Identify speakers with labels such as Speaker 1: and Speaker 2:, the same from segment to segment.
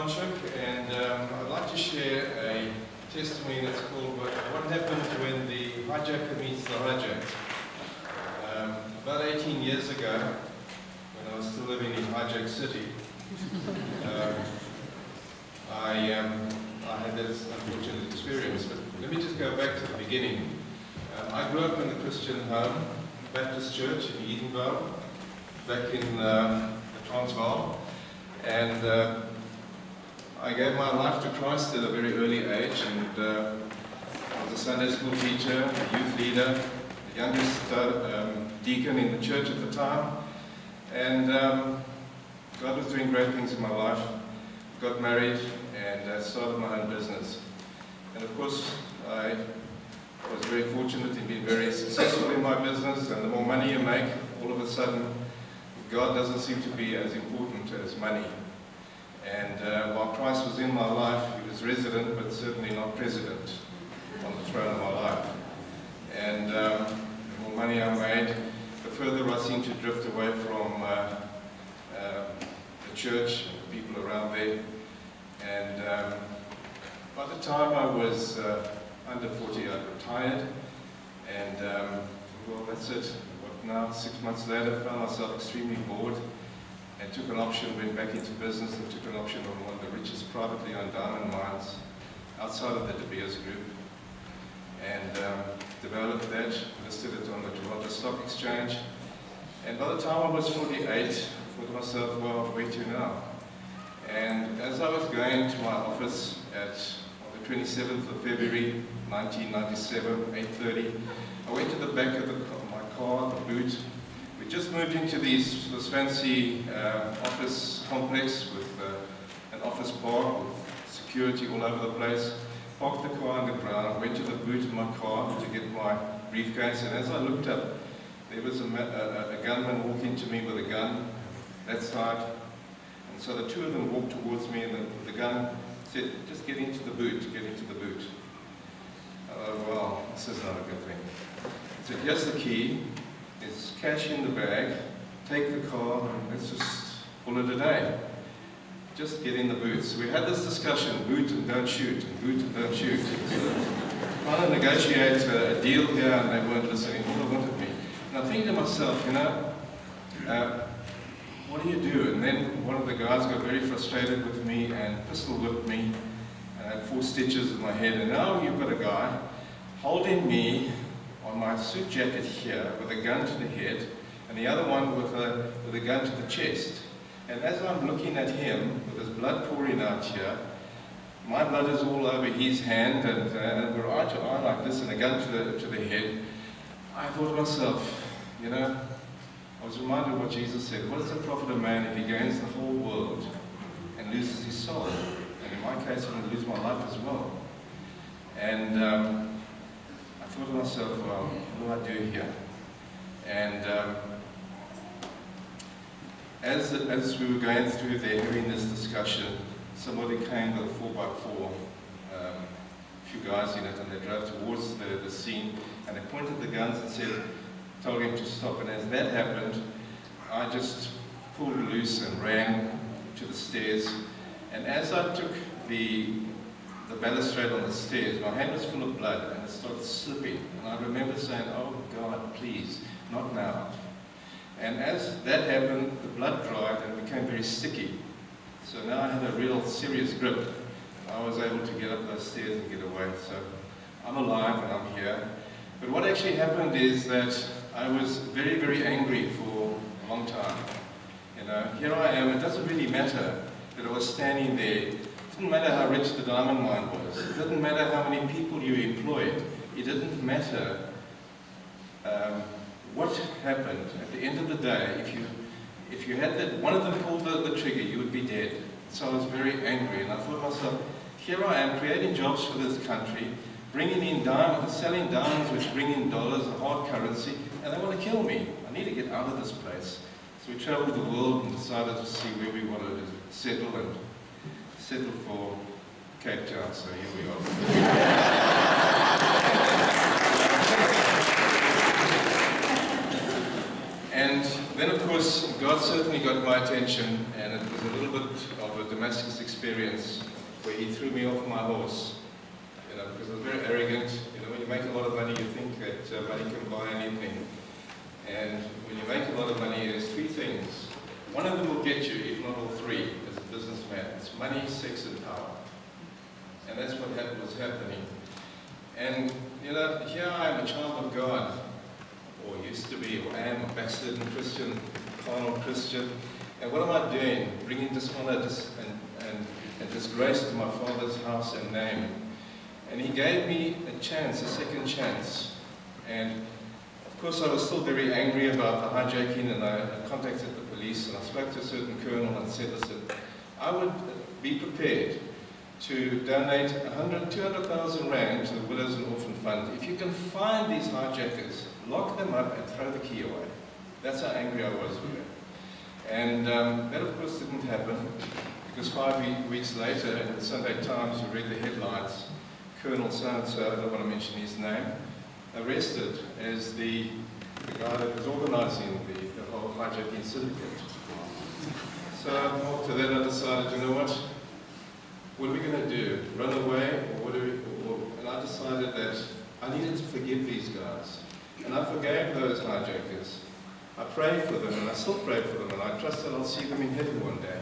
Speaker 1: township, and I'd like to share a testimony that's called What Happened When the Hijacker Meets the Hijacked. About 18 years ago, when I was still living in Hijack City, I had this unfortunate experience. But let me just go back to the beginning. I grew up in a Christian home, Baptist church in Durbanville, back in the Transvaal, and I gave my life to Christ at a very early age, and I was a Sunday school teacher, a youth leader, the youngest deacon in the church at the time, and God was doing great things in my life. Got married and started my own business, and of course I was very fortunate in being very successful in my business, and the more money you make, all of a sudden God doesn't seem to be as important as money. And while Christ was in my life, he was resident, but certainly not president on the throne of my life. And the more money I made, the further I seemed to drift away from the church and the people around there. And by the time I was under 40, I retired. And well, that's it. But now, 6 months later, I found myself extremely bored. And took an option, went back into business and took an option on one of the richest privately owned diamond mines outside of the De Beers Group, and developed that, listed it on the Toronto Stock Exchange. And by the time I was 48, I thought to myself, well, where to now? And as I was going to my office on the 27th of February 1997, 8:30, I went to the back of my car, the boot. We just moved into this fancy office complex with an office park with security all over the place. Parked the car on the ground, went to the boot of my car to get my briefcase, and as I looked up, there was a gunman walking to me with a gun, that side. And so the two of them walked towards me, and the gun said, just get into the boot, get into the boot. Well, this is not a good thing. He said, here's the key. There's cash in the bag, take the car, and let's just call it a day. Just get in the boot. So we had this discussion, boot and don't shoot, and boot and don't shoot. So trying to negotiate a deal here, and they weren't listening. All they wanted me. And I'm thinking to myself, what do you do? And then one of the guys got very frustrated with me and pistol whipped me, and I had 4 stitches in my head. And now you've got a guy holding me on my suit jacket here with a gun to the head, and the other one with a gun to the chest. And as I'm looking at him with his blood pouring out here, my blood is all over his hand, and we're eye to eye like this, and a gun to the head. I thought to myself, I was reminded of what Jesus said. What does it profit a man if he gains the whole world and loses his soul? And in my case, I'm going to lose my life as well. And I thought to myself, well, what do I do here? And as we were going through there, having this discussion, somebody came with a 4x4, a few guys in it, and they drove towards the scene, and they pointed the guns and told him to stop. And as that happened, I just pulled loose and ran to the stairs. And as I took the balustrade on the stairs, my hand was full of blood, and it started slipping. And I remember saying, oh God, please, not now. And as that happened, the blood dried and became very sticky. So now I had a real serious grip. I was able to get up those stairs and get away. So I'm alive and I'm here. But what actually happened is that I was very, very angry for a long time. Here I am. It doesn't really matter that I was standing there. It didn't matter how rich the diamond mine was. It didn't matter how many people you employed. It didn't matter what happened. At the end of the day, if you had that, one of them pulled the trigger, you would be dead. So I was very angry, and I thought to myself, here I am creating jobs for this country, bringing in diamonds, selling diamonds which bring in dollars, a hard currency, and they want to kill me. I need to get out of this place. So we traveled the world and decided to see where we wanted to settle for Cape Town, so here we are. And then, of course, God certainly got my attention, and it was a little bit of a Damascus experience. experience where he threw me off my horse, because I was very arrogant. When you make a lot of money, you think that money can buy anything. And when you make a lot of money, there's three things. One of them will get you, if not all three, as a businessman. It's money, sex, and power. And that's what was happening. And, here I am, a child of God, or used to be, or am, a backslidden Christian, carnal Christian. And what am I doing? Bringing dishonor and disgrace to my Father's house and name. And He gave me a chance, a second chance. And of course I was still very angry about the hijacking, and I contacted the police, and I spoke to a certain colonel and said, listen, I would be prepared to donate 200,000 rand to the Widows and Orphan Fund if you can find these hijackers, lock them up and throw the key away. That's how angry I was with her. And that of course didn't happen, because 5 weeks later in the Sunday Times we read the headlines, Colonel so-and-so, I don't want to mention his name, arrested as the guy that was organising the whole hijacking syndicate. So after that I decided, what are we going to do? Run away? And I decided that I needed to forgive these guys. And I forgave those hijackers. I prayed for them, and I still pray for them, and I trust that I'll see them in heaven one day.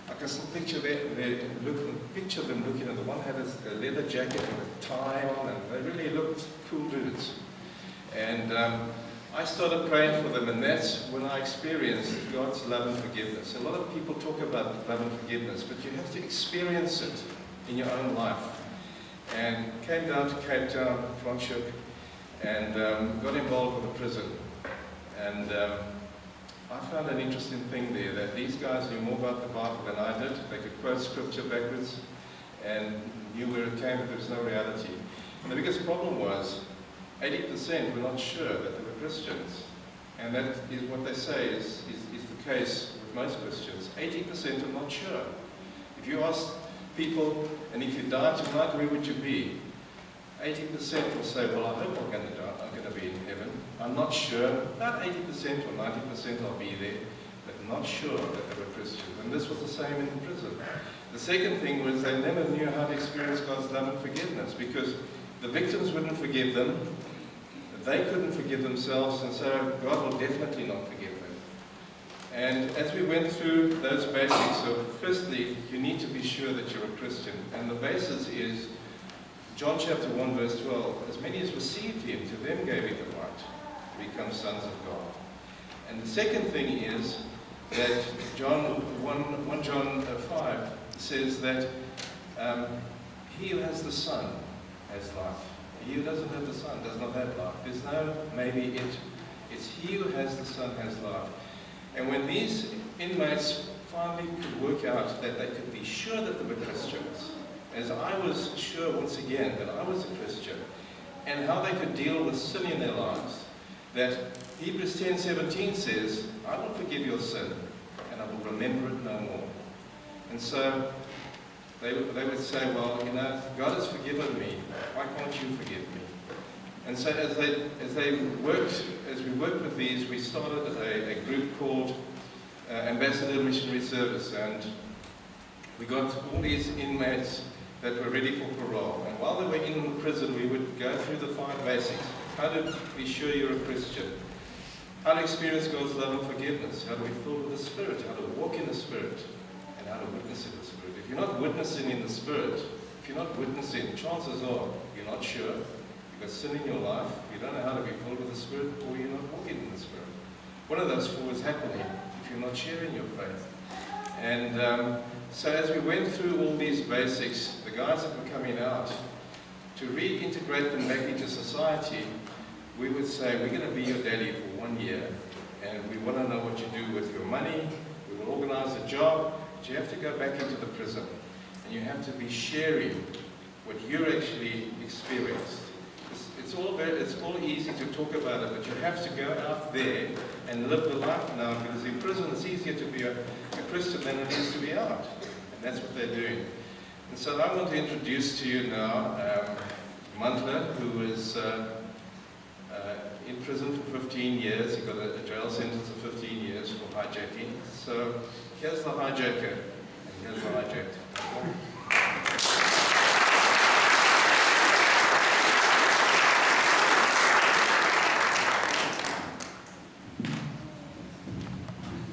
Speaker 1: I can still picture them looking at the one had a leather jacket and a tie on, and they really looked cool dudes. And I started praying for them, and that's when I experienced God's love and forgiveness. A lot of people talk about love and forgiveness, but you have to experience it in your own life. And came down to Cape Town, Franschhoek, and got involved with the prison. And I found an interesting thing there, that these guys knew more about the Bible than I did. They could quote scripture backwards and knew where it came, but there was no reality. And the biggest problem was 80% were not sure that they were Christians. And that is what they say is the case with most Christians. 80% are not sure. If you ask people, and if you died tonight, where would you be? 80% will say, well, I hope I'm going to die. I'm going to be in heaven. I'm not sure. About 80% or 90% I'll be there, but not sure that they were Christians. And this was the same in the prison. The second thing was they never knew how to experience God's love and forgiveness, because the victims wouldn't forgive them. They couldn't forgive themselves, and so God will definitely not forgive them. And as we went through those basics, so firstly, you need to be sure that you're a Christian. And the basis is John chapter 1 verse 12, as many as received him, to them gave he the right to become sons of God. And the second thing is that 1 John 5 says that he who has the Son has life. He who doesn't have the Son does not have life. There's no maybe it. It's he who has the Son has life. And when these inmates finally could work out that they could be sure that they were Christians, as I was sure once again that I was a Christian, and how they could deal with sin in their lives, that Hebrews 10:17 says, I will forgive your sin, and I will remember it no more. And so they would say, well, God has forgiven me, why can't you forgive me? And so as we worked with these, we started a group called Ambassador Missionary Service, and we got all these inmates that were ready for parole. And while they were in the prison, we would go through the 5 basics. How to be sure you're a Christian. How to experience God's love and forgiveness. How to be filled with the Spirit. How to walk in the Spirit. And how to witness in the Spirit. If you're not witnessing in the Spirit, if you're not witnessing, chances are you're not sure. You've got sin in your life. You don't know how to be filled with the Spirit, or you're not walking in the Spirit. One of those 4 is happening if you're not sharing your faith. And so as we went through all these basics, the guys that were coming out, to reintegrate them back into society, we would say, we're going to be your daddy for 1 year, and we want to know what you do with your money. We will organize a job, but you have to go back into the prison, and you have to be sharing what you actually experienced. It's all easy to talk about it, but you have to go out there and live the life now, because in prison it's easier to be a Christian than it is to be out. And that's what they're doing. And so I want to introduce to you now Mantla, who is in prison for 15 years. He got a jail sentence of 15 years for hijacking. So here's the hijacker, and here's the hijacker.